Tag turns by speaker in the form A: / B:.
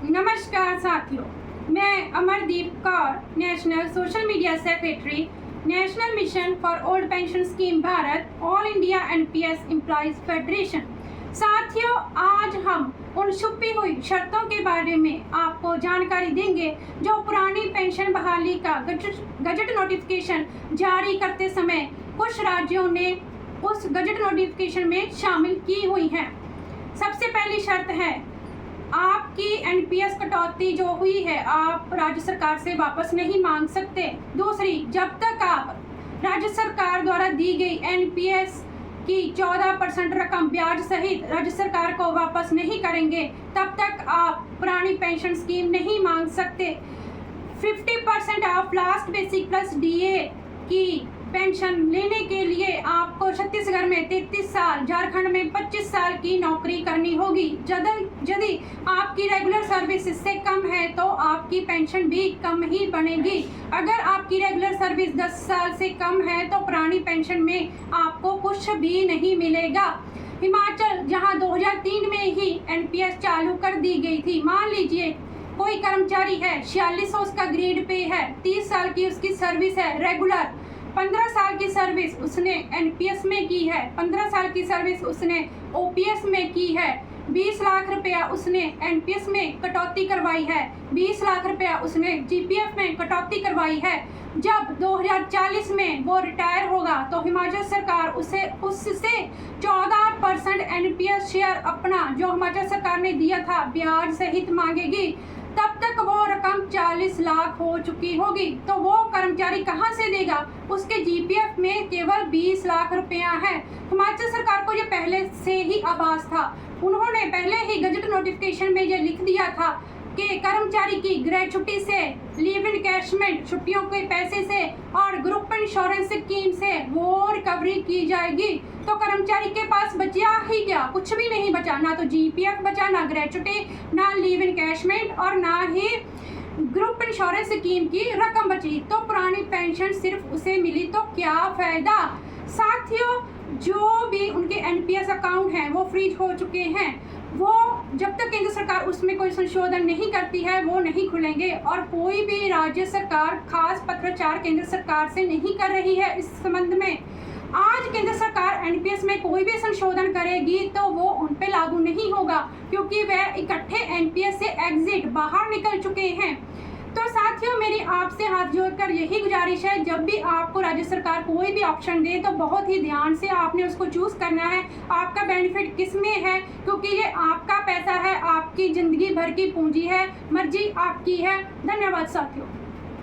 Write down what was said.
A: नमस्कार साथियों, मैं Amardeep Kaur, national social media secretary, national mission for old pension scheme Bharat, all India NPS employees federation. साथियों, आज हम उन छुपी हुई शर्तों के बारे में आपको जानकारी देंगे जो पुरानी पेंशन बहाली का गजट नोटिफिकेशन जारी करते समय कुछ राज्यों ने उस गजट नोटिफिकेशन में शामिल की हुई हैं। सबसे पहली शर्त है, आपकी एनपीएस कटौती जो हुई है आप राज्य सरकार से वापस नहीं मांग सकते। दूसरी, जब तक आप राज्य सरकार द्वारा दी गई एनपीएस की 14% रकम ब्याज सहित राज्य सरकार को वापस नहीं करेंगे, तब तक आप पुरानी पेंशन स्कीम नहीं मांग सकते। 50% of last basic plus DA की पेंशन लेने के लिए आपको छत्तीसगढ़ में 33 साल, झारखंड में 25 साल की नौकरी करनी होगी। यदि आपकी रेगुलर सर्विस इससे कम है तो आपकी पेंशन भी कम ही बनेगी। अगर आपकी रेगुलर सर्विस 10 साल से कम है तो पुरानी पेंशन में आपको कुछ भी नहीं मिलेगा। हिमाचल, जहां 2003 में ही एनपीएस चालू कर दी गई थी, मान लीजिए कोई कर्मचारी है, 4600 उसका ग्रेड पे है, 30 साल की उसकी सर्विस है रेगुलर, 15 साल की सर्विस उसने एनपीएस में की है, 15 साल की सर्विस उसने ओपीएस में की है, 20 लाख रुपया उसने एनपीएस में कटौती करवाई है, 20 लाख रुपया उसने जीपीएफ में कटौती करवाई है। जब 2040 में वो रिटायर होगा तो हिमाचल सरकार उससे 14% एनपीएस शेयर अपना जो हिमाचल सरकार ने दिया था ब्याज सहित मांगेगी। तब तक वो रकम 40 लाख हो चुकी होगी। तो वो कर्मचारी कहां से देगा? उसके जीपीएफ में केवल 20 लाख रुपया है। हिमाचल सरकार को ये पहले से ही आभास था। उन्होंने पहले ही गजट नोटिफिकेशन में ये लिख दिया था कि कर्मचारी की ग्रेचुटी से, लीव इनकैशमेंट छुट्टियों के पैसे से और ग्रुप इंश्योरेंस स्कीम से वो रिकवरी की जाएगी। तो कर्मचारी के पास बचा ही क्या? कुछ भी नहीं बचा, ना तो जीपीएफ बचा, ना ग्रेचुटी, ना लीव इनकैशमेंट और ना ही ग्रुप इंश्योरेंस स्कीम की रकम बची। तो पुरानी पेंशन सिर्फ उसे मिली तो क्या फायदा। साथियों, जो भी उनके एनपीएस अकाउंट हैं वो फ्रीज हो चुके हैं, वो जब तक केंद्र सरकार उसमें कोई संशोधन नहीं करती है वो नहीं खुलेंगे। और कोई भी राज्य सरकार खास पत्राचार केंद्र सरकार से नहीं कर रही है इस संबंध में। आज केंद्र सरकार एनपीएस में कोई भी संशोधन करेगी तो वो उन पे लागू नहीं होगा, क्योंकि वह इकट्ठे एनपीएस से एग्जिट बाहर निकल चुके हैं। तो साथियों, मेरी आपसे हाथ जोड़कर यही गुजारिश है, जब भी आपको राज्य सरकार कोई भी ऑप्शन दे तो बहुत ही ध्यान से आपने उसको चूज करना है। आपका बेनिफिट किस में है, क्योंकि ये आपका पैसा है, आपकी जिंदगी भर की पूंजी है। मर्जी आपकी है। धन्यवाद साथियों।